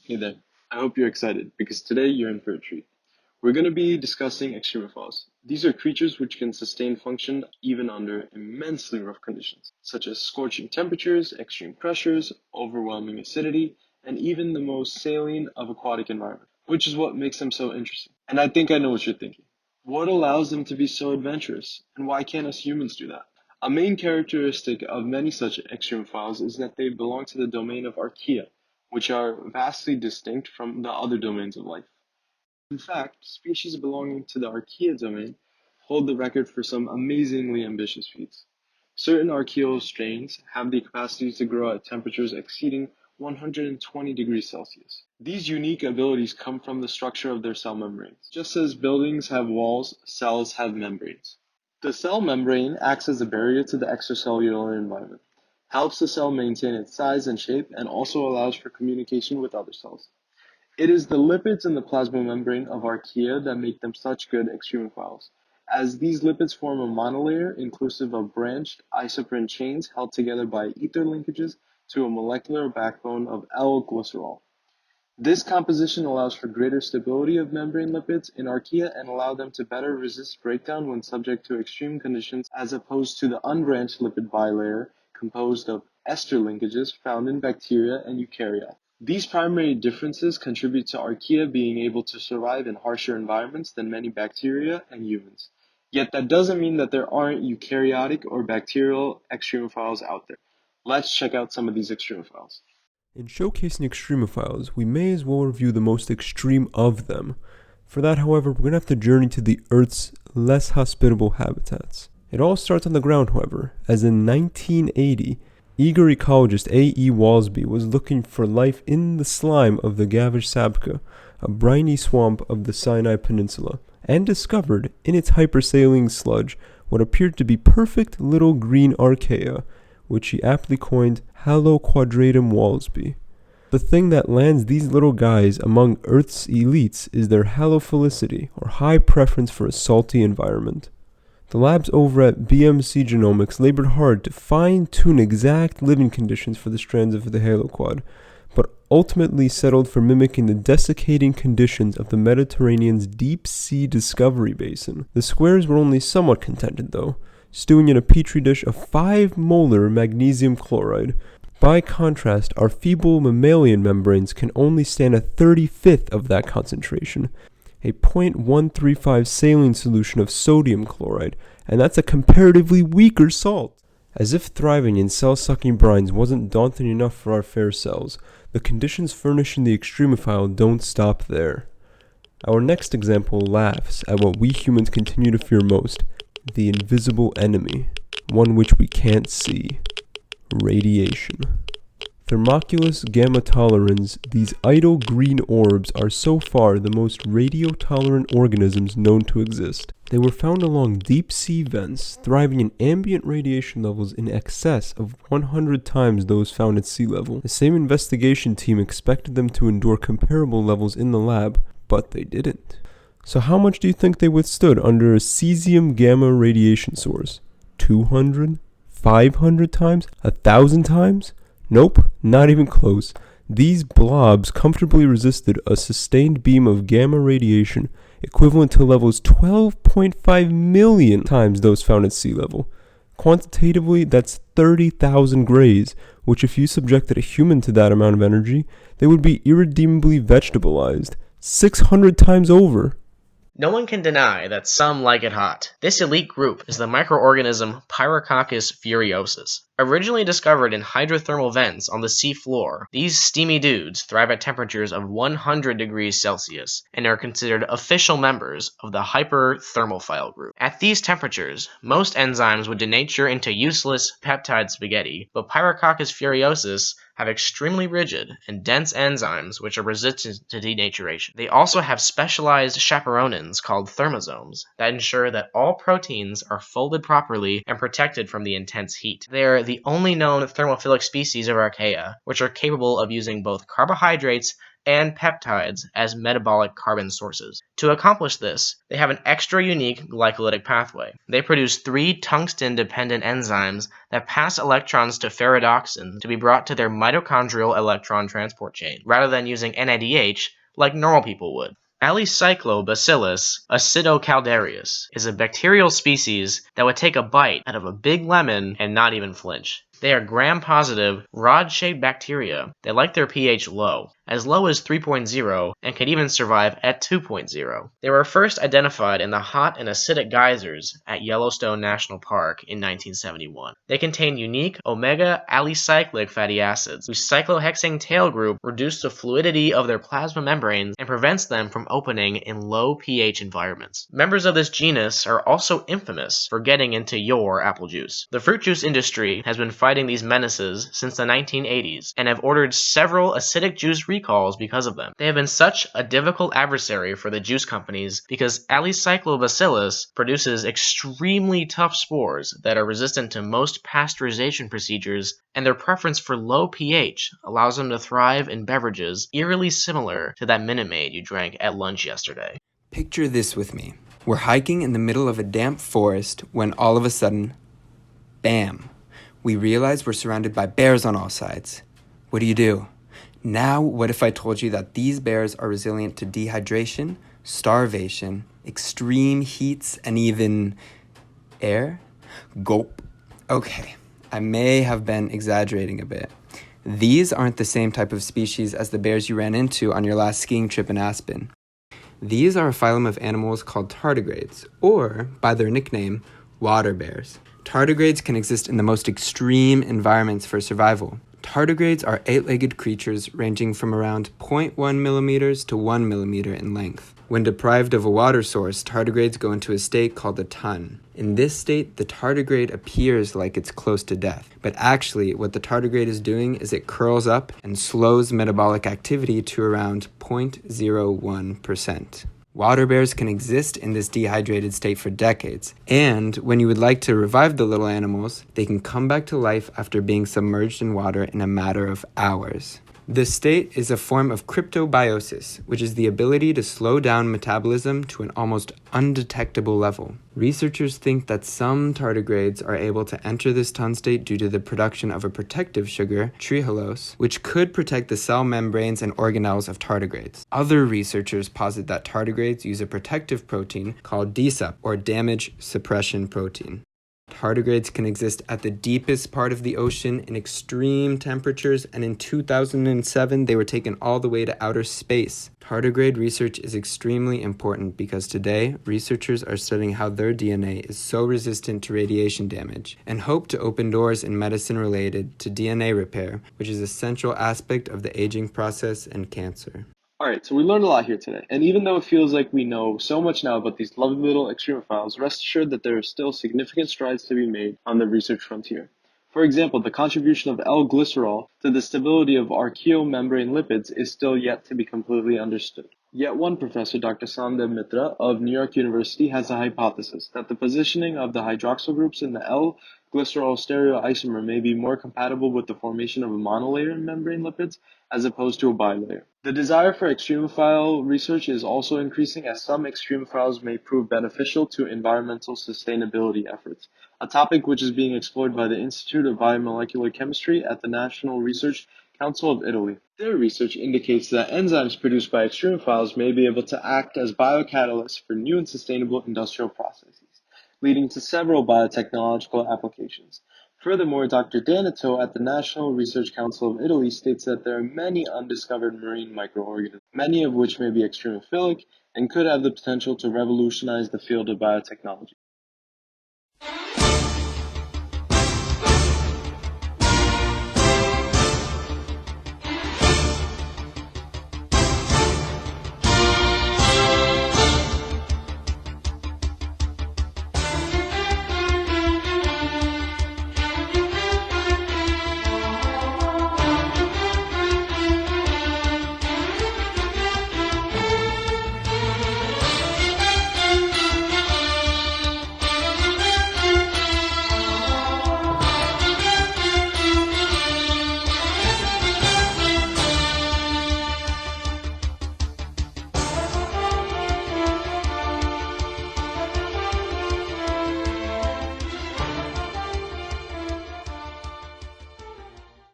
Hey there. I hope you're excited because today you're in for a treat. We're going to be discussing extremophiles. These are creatures which can sustain function even under immensely rough conditions, such as scorching temperatures, extreme pressures, overwhelming acidity, and even the most saline of aquatic environments, which is what makes them so interesting. And I think I know what you're thinking. What allows them to be so adventurous, and why can't us humans do that? A main characteristic of many such extremophiles is that they belong to the domain of archaea, which are vastly distinct from the other domains of life. In fact, species belonging to the archaea domain hold the record for some amazingly ambitious feats. Certain archaeal strains have the capacity to grow at temperatures exceeding 120 degrees Celsius. These unique abilities come from the structure of their cell membranes. Just as buildings have walls, cells have membranes. The cell membrane acts as a barrier to the extracellular environment, helps the cell maintain its size and shape, and also allows for communication with other cells. It is the lipids in the plasma membrane of archaea that make them such good extremophiles, as these lipids form a monolayer inclusive of branched isoprene chains held together by ether linkages to a molecular backbone of L-glycerol. This composition allows for greater stability of membrane lipids in archaea and allow them to better resist breakdown when subject to extreme conditions as opposed to the unbranched lipid bilayer composed of ester linkages found in bacteria and eukarya. These primary differences contribute to archaea being able to survive in harsher environments than many bacteria and humans. Yet that doesn't mean that there aren't eukaryotic or bacterial extremophiles out there. Let's check out some of these extremophiles. In showcasing extremophiles, we may as well review the most extreme of them. For that, however, we're going to have to journey to the Earth's less hospitable habitats. It all starts on the ground, however, as in 1980, eager ecologist A.E. Walsby was looking for life in the slime of the Gavish Sabkha, a briny swamp of the Sinai Peninsula, and discovered, in its hypersaline sludge, what appeared to be perfect little green archaea, which he aptly coined Haloquadratum Walsby. The thing that lands these little guys among Earth's elites is their halophilicity, or high preference for a salty environment. The labs over at BMC Genomics labored hard to fine-tune exact living conditions for the strands of the haloquad, but ultimately settled for mimicking the desiccating conditions of the Mediterranean's deep-sea discovery basin. The squares were only somewhat contented, though, stewing in a petri dish of 5 molar magnesium chloride. By contrast, our feeble mammalian membranes can only stand a 35th of that concentration, a 0.135 saline solution of sodium chloride, and that's a comparatively weaker salt. As if thriving in cell-sucking brines wasn't daunting enough for our fair cells, the conditions furnishing the extremophile don't stop there. Our next example laughs at what we humans continue to fear most, the invisible enemy, one which we can't see: radiation. Thermoculus gamma tolerans, these idle green orbs are so far the most radiotolerant organisms known to exist. They were found along deep-sea vents, thriving in ambient radiation levels in excess of 100 times those found at sea level. The same investigation team expected them to endure comparable levels in the lab, but they didn't. So how much do you think they withstood under a cesium gamma radiation source? 200? 500 times? 1,000 times? Nope, not even close. These blobs comfortably resisted a sustained beam of gamma radiation equivalent to levels 12.5 million times those found at sea level. Quantitatively, that's 30,000 grays, which if you subjected a human to that amount of energy, they would be irredeemably vegetableized 600 times over. No one can deny that some like it hot. This elite group is the microorganism Pyrococcus furiosus. Originally discovered in hydrothermal vents on the sea floor, these steamy dudes thrive at temperatures of 100 degrees Celsius and are considered official members of the hyperthermophile group. At these temperatures, most enzymes would denature into useless peptide spaghetti, but Pyrococcus furiosus have extremely rigid and dense enzymes which are resistant to denaturation. They also have specialized chaperonins called thermosomes that ensure that all proteins are folded properly and protected from the intense heat. They are are the only known thermophilic species of archaea, which are capable of using both carbohydrates and peptides as metabolic carbon sources. To accomplish this, they have an extra unique glycolytic pathway. They produce 3 tungsten-dependent enzymes that pass electrons to ferredoxin to be brought to their mitochondrial electron transport chain, rather than using NADH like normal people would. Alicyclobacillus acidocaldarius is a bacterial species that would take a bite out of a big lemon and not even flinch. They are gram-positive, rod-shaped bacteria that like their pH low as as 3.0, and could even survive at 2.0. They were first identified in the hot and acidic geysers at Yellowstone National Park in 1971. They contain unique omega-alicyclic fatty acids, whose cyclohexane tail group reduces the fluidity of their plasma membranes and prevents them from opening in low pH environments. Members of this genus are also infamous for getting into your apple juice. The fruit juice industry has been fighting these menaces since the 1980s and have ordered several acidic juice recalls because of them. They have been such a difficult adversary for the juice companies because Alicyclobacillus produces extremely tough spores that are resistant to most pasteurization procedures, and their preference for low pH allows them to thrive in beverages eerily similar to that Minute Maid you drank at lunch yesterday. Picture this with me. We're hiking in the middle of a damp forest when all of a sudden, bam, we realize we're surrounded by bears on all sides. What do? Now, what if I told you that these bears are resilient to dehydration, starvation, extreme heats, and even air? Gulp. Okay, I may have been exaggerating a bit. These aren't the same type of species as the bears you ran into on your last skiing trip in Aspen. These are a phylum of animals called tardigrades, or, by their nickname, water bears. Tardigrades can exist in the most extreme environments for survival. Tardigrades are 8-legged creatures ranging from around 0.1 millimeters to 1 millimeter in length. When deprived of a water source, tardigrades go into a state called a tun. In this state, the tardigrade appears like it's close to death, but actually what the tardigrade is doing is it curls up and slows metabolic activity to around 0.01%. Water bears can exist in this dehydrated state for decades, and when you would like to revive the little animals, they can come back to life after being submerged in water in a matter of hours. This state is a form of cryptobiosis, which is the ability to slow down metabolism to an almost undetectable level. Researchers think that some tardigrades are able to enter this tun state due to the production of a protective sugar, trehalose, which could protect the cell membranes and organelles of tardigrades. Other researchers posit that tardigrades use a protective protein called DSUP, or damage suppression protein. Tardigrades can exist at the deepest part of the ocean in extreme temperatures, and in 2007 they were taken all the way to outer space. Tardigrade research is extremely important because today researchers are studying how their DNA is so resistant to radiation damage and hope to open doors in medicine related to DNA repair, which is a central aspect of the aging process and cancer. Alright, so we learned a lot here today, and even though it feels like we know so much now about these lovely little extremophiles, rest assured that there are still significant strides to be made on the research frontier. For example, the contribution of L-glycerol to the stability of archaeomembrane lipids is still yet to be completely understood. Yet one professor, Dr. Sandeep Mitra of New York University, has a hypothesis that the positioning of the hydroxyl groups in the L-glycerol stereoisomer may be more compatible with the formation of a monolayer in membrane lipids as opposed to a bilayer. The desire for extremophile research is also increasing as some extremophiles may prove beneficial to environmental sustainability efforts, a topic which is being explored by the Institute of Biomolecular Chemistry at the National Research Council of Italy. Their research indicates that enzymes produced by extremophiles may be able to act as biocatalysts for new and sustainable industrial processes, leading to several biotechnological applications. Furthermore, Dr. Donato at the National Research Council of Italy states that there are many undiscovered marine microorganisms, many of which may be extremophilic and could have the potential to revolutionize the field of biotechnology.